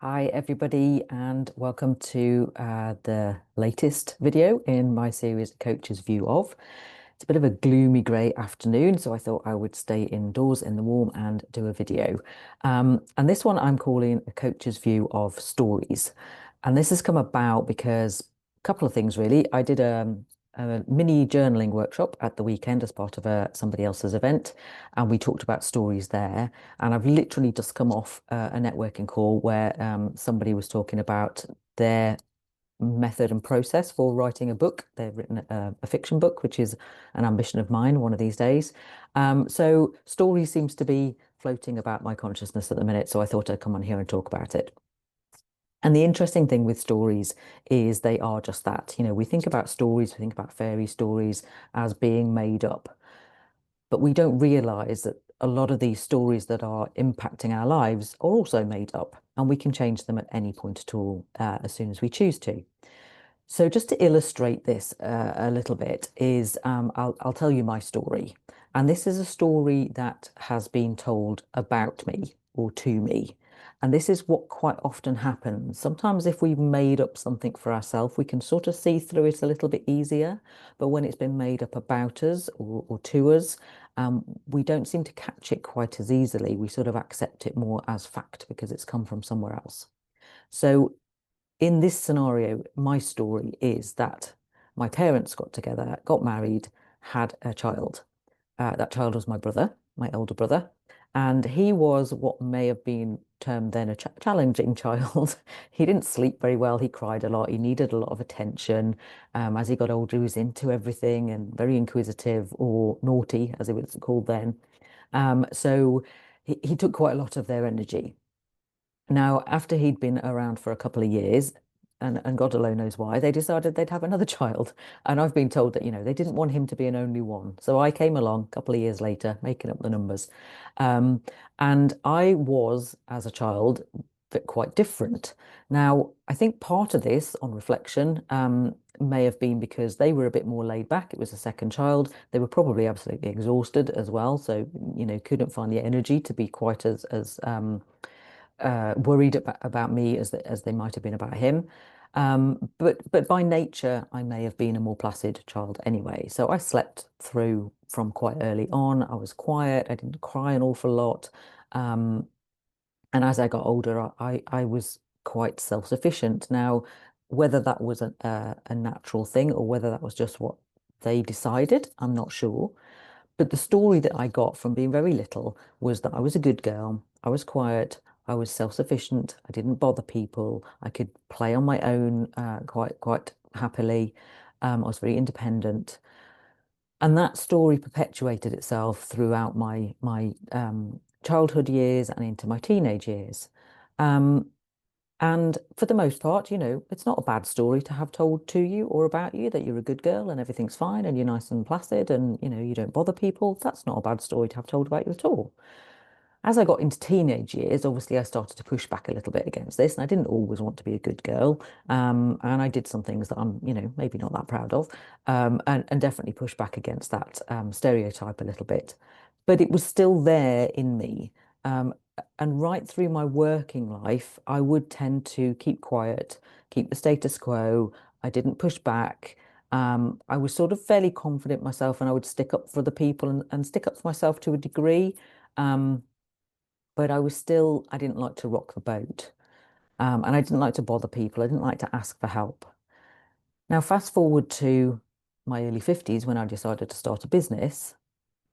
Hi, everybody, and welcome to the latest video in my series, Coach's View of. It's a bit of a gloomy grey afternoon, so I thought I would stay indoors in the warm and do a video. And this one I'm calling A Coach's View of Stories. And this has come about because a couple of things, really. I did a mini journaling workshop at the weekend as part of somebody else's event, and we talked about stories there. And I've literally just come off a networking call where somebody was talking about their method and process for writing a book. They've written a fiction book, which is an ambition of mine one of these days. So story seems to be floating about my consciousness at the minute, so I thought I'd come on here and talk about it. And the interesting thing with stories is they are just that. You know, we think about stories, we think about fairy stories as being made up, but we don't realize that a lot of these stories that are impacting our lives are also made up, and we can change them at any point at all, as soon as we choose to. So just to illustrate this a little bit is I'll tell you my story. And this is a story that has been told about me or to me. And this is what quite often happens. Sometimes if we've made up something for ourselves, we can sort of see through it a little bit easier. But when it's been made up about us or to us, we don't seem to catch it quite as easily. We sort of accept it more as fact because it's come from somewhere else. So in this scenario, my story is that my parents got together, got married, had a child. That child was my brother, my older brother, and he was what may have been termed then a challenging child. He didn't sleep very well. He cried a lot. He needed a lot of attention. As he got older, he was into everything and very inquisitive or naughty, as it was called then. So he took quite a lot of their energy. Now, after he'd been around for a couple of years, and God alone knows why, they decided they'd have another child. And I've been told that, they didn't want him to be an only one. So I came along a couple of years later, making up the numbers. Um, and I was, as a child, quite different. Now, I think part of this, on reflection, may have been because they were a bit more laid back. It was a second child. They were probably absolutely exhausted as well. So, couldn't find the energy to be quite as worried about me as they might have been about him. But by nature, I may have been a more placid child anyway. So I slept through from quite early on. I was quiet. I didn't cry an awful lot. Um, and as I got older, I was quite self-sufficient. Now, whether that was a natural thing or whether that was just what they decided, I'm not sure. But the story that I got from being very little was that I was a good girl. I was quiet. I was self-sufficient. I didn't bother people. I could play on my own quite happily. I was very independent. And that story perpetuated itself throughout my childhood years and into my teenage years. Um, and for the most part, it's not a bad story to have told to you or about you that you're a good girl and everything's fine and you're nice and placid and, you don't bother people. That's not a bad story to have told about you at all. As I got into teenage years, obviously I started to push back a little bit against this, and I didn't always want to be a good girl. And I did some things that I'm, maybe not that proud of, and definitely push back against that stereotype a little bit. But it was still there in me. Um, and right through my working life, I would tend to keep quiet, keep the status quo. I didn't push back. I was sort of fairly confident myself, and I would stick up for the people and stick up for myself to a degree. Um, but I didn't like to rock the boat. And I didn't like to bother people. I didn't like to ask for help. Now, fast forward to my early 50s when I decided to start a business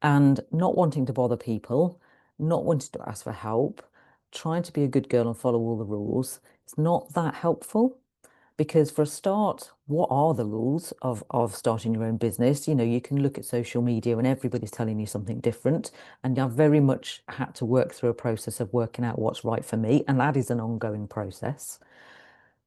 and not wanting to bother people, not wanting to ask for help, trying to be a good girl and follow all the rules. It's not that helpful. Because for a start, what are the rules of starting your own business? You can look at social media and everybody's telling you something different. And I've very much had to work through a process of working out what's right for me. And that is an ongoing process.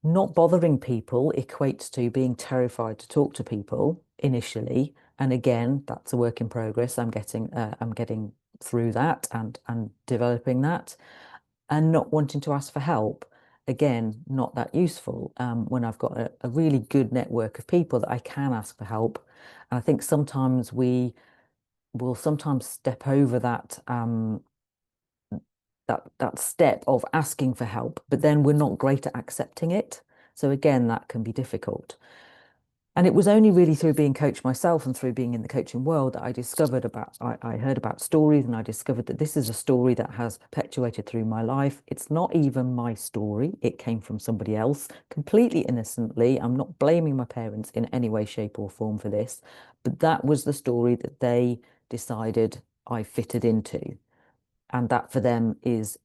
Not bothering people equates to being terrified to talk to people initially. And again, that's a work in progress. I'm getting through that and developing that, and not wanting to ask for help. Again, not that useful when I've got a really good network of people that I can ask for help. And I think sometimes we will sometimes step over that that step of asking for help, but then we're not great at accepting it. So again, that can be difficult. And it was only really through being coached myself and through being in the coaching world that I discovered I heard about stories, and I discovered that this is a story that has perpetuated through my life. It's not even my story. It came from somebody else completely innocently. I'm not blaming my parents in any way, shape, or form for this, but that was the story that they decided I fitted into. And that for them is,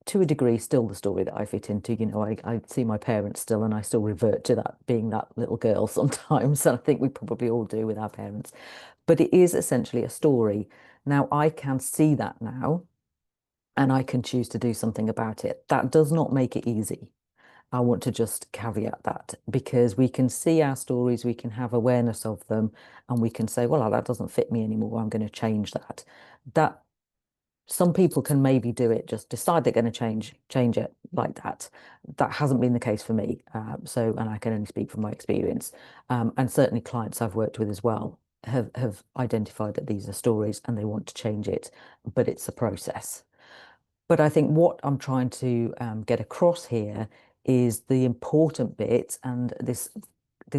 to a degree, still the story that I fit into. I see my parents still, and I still revert to that being that little girl sometimes. And I think we probably all do with our parents. But it is essentially a story. Now I can see that now, and I can choose to do something about it. That does not make it easy. I want to just caveat that, because we can see our stories, we can have awareness of them, and we can say, well, that doesn't fit me anymore. I'm going to change that. That some people can maybe do it, just decide they're going to change it like that. That hasn't been the case for me. And I can only speak from my experience. And certainly clients I've worked with as well have identified that these are stories and they want to change it, but it's a process. But I think what I'm trying to get across here is the important bit, and this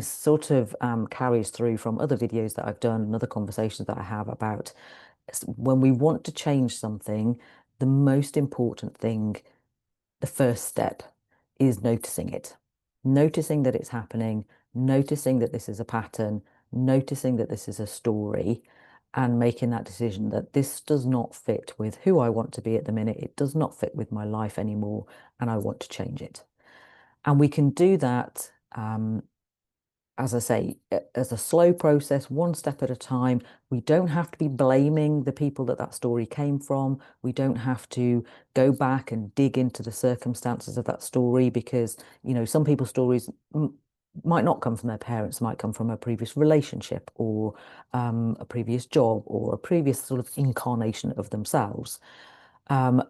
sort of carries through from other videos that I've done and other conversations that I have about when we want to change something, the most important thing, the first step, is noticing it. Noticing that it's happening, noticing that this is a pattern, noticing that this is a story, and making that decision that this does not fit with who I want to be at the minute. It does not fit with my life anymore, and I want to change it. And we can do that as I say, as a slow process, one step at a time. We don't have to be blaming the people that that story came from. We don't have to go back and dig into the circumstances of that story, because, some people's stories might not come from their parents, might come from a previous relationship, or a previous job, or a previous sort of incarnation of themselves.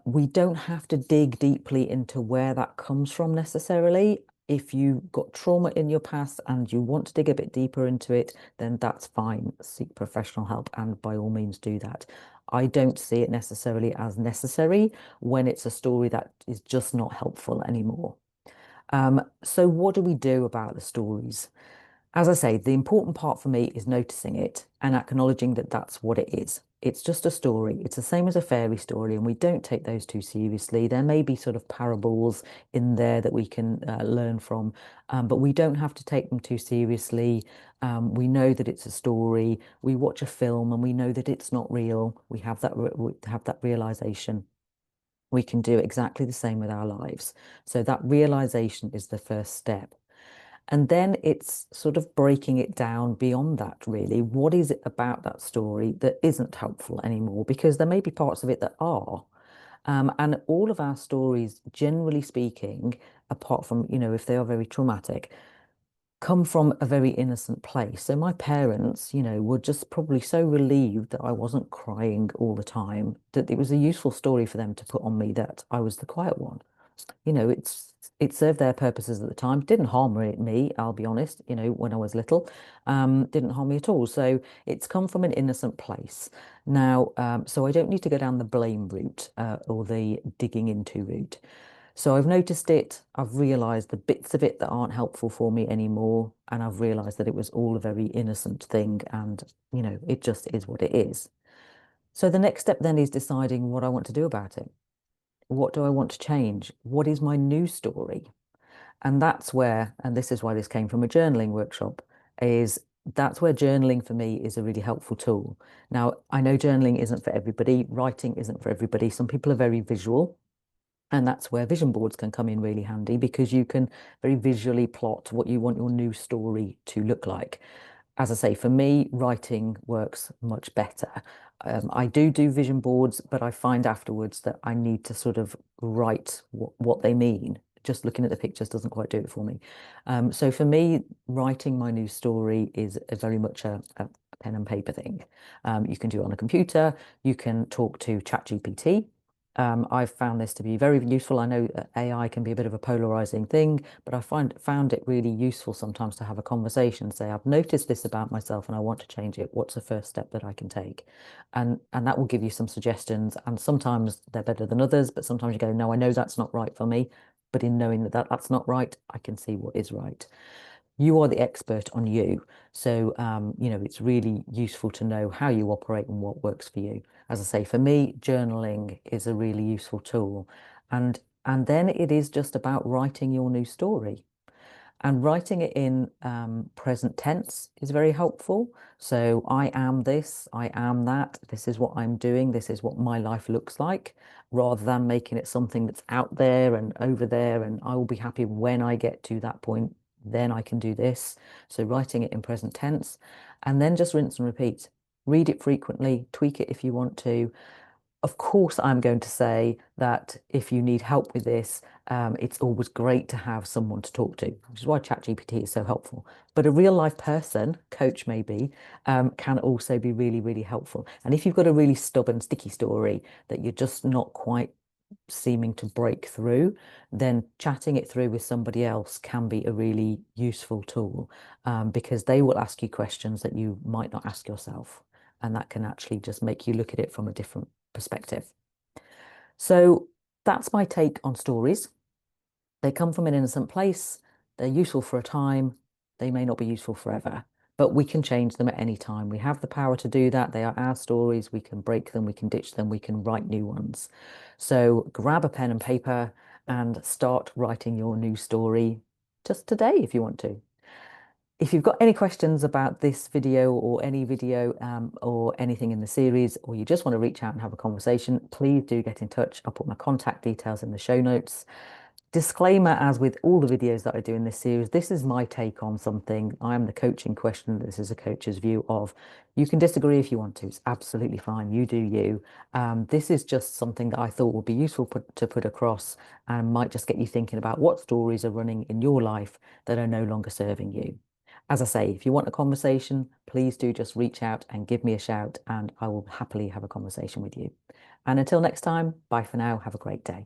We don't have to dig deeply into where that comes from necessarily. If you got trauma in your past and you want to dig a bit deeper into it, then that's fine. Seek professional help, and by all means do that. I don't see it necessarily as necessary when it's a story that is just not helpful anymore. So what do we do about the stories? As I say, the important part for me is noticing it and acknowledging that that's what it is. It's just a story. It's the same as a fairy story, and we don't take those too seriously. There may be sort of parables in there that we can learn from, but we don't have to take them too seriously. We know that it's a story. We watch a film and we know that it's not real. We have that realization. We can do exactly the same with our lives. So that realization is the first step. And then it's sort of breaking it down beyond that, really. What is it about that story that isn't helpful anymore? Because there may be parts of it that are. And all of our stories, generally speaking, apart from, if they are very traumatic, come from a very innocent place. So my parents, were just probably so relieved that I wasn't crying all the time, that it was a useful story for them to put on me that I was the quiet one. It served their purposes at the time. Didn't harm me, I'll be honest, when I was little. Didn't harm me at all. So it's come from an innocent place. Now, so I don't need to go down the blame route, or the digging into route. So I've noticed it, I've realized the bits of it that aren't helpful for me anymore, and I've realized that it was all a very innocent thing, and it just is what it is. So the next step then is deciding what I want to do about it. What do I want to change? What is my new story? And that's where, and this is why this came from a journaling workshop, is that's where journaling for me is a really helpful tool. Now, I know journaling isn't for everybody, writing isn't for everybody. Some people are very visual, and that's where vision boards can come in really handy, because you can very visually plot what you want your new story to look like. As I say, for me, writing works much better. I do vision boards, but I find afterwards that I need to sort of write what they mean. Just looking at the pictures doesn't quite do it for me. So for me, writing my new story is very much a pen and paper thing. You can do it on a computer. You can talk to ChatGPT. I've found this to be very useful. I know that AI can be a bit of a polarizing thing, but I found it really useful sometimes to have a conversation, say, I've noticed this about myself and I want to change it. What's the first step that I can take? And that will give you some suggestions. And sometimes they're better than others, but sometimes you go, no, I know that's not right for me. But in knowing that that's not right, I can see what is right. You are the expert on you. So, it's really useful to know how you operate and what works for you. As I say, for me, journaling is a really useful tool. And then it is just about writing your new story. And writing it in present tense is very helpful. So I am this, I am that, this is what I'm doing, this is what my life looks like, rather than making it something that's out there and over there, and I will be happy when I get to that point, then I can do this. So writing it in present tense, and then just rinse and repeat. Read it frequently, tweak it if you want to. Of course, I'm going to say that if you need help with this, it's always great to have someone to talk to, which is why ChatGPT is so helpful. But a real life person, coach maybe, can also be really, really helpful. And if you've got a really stubborn, sticky story that you're just not quite seeming to break through, then chatting it through with somebody else can be a really useful tool, because they will ask you questions that you might not ask yourself. And that can actually just make you look at it from a different perspective. So that's my take on stories. They come from an innocent place. They're useful for a time. They may not be useful forever, but we can change them at any time. We have the power to do that. They are our stories. We can break them. We can ditch them. We can write new ones. So grab a pen and paper and start writing your new story just today if you want to. If you've got any questions about this video or any video or anything in the series, or you just want to reach out and have a conversation, please do get in touch. I'll put my contact details in the show notes. Disclaimer, as with all the videos that I do in this series, this is my take on something. I am the coach in question. This is a coach's view of. You can disagree if you want to. It's absolutely fine. You do you. This is just something that I thought would be useful to put across and might just get you thinking about what stories are running in your life that are no longer serving you. As I say, if you want a conversation, please do just reach out and give me a shout, and I will happily have a conversation with you. And until next time, bye for now. Have a great day.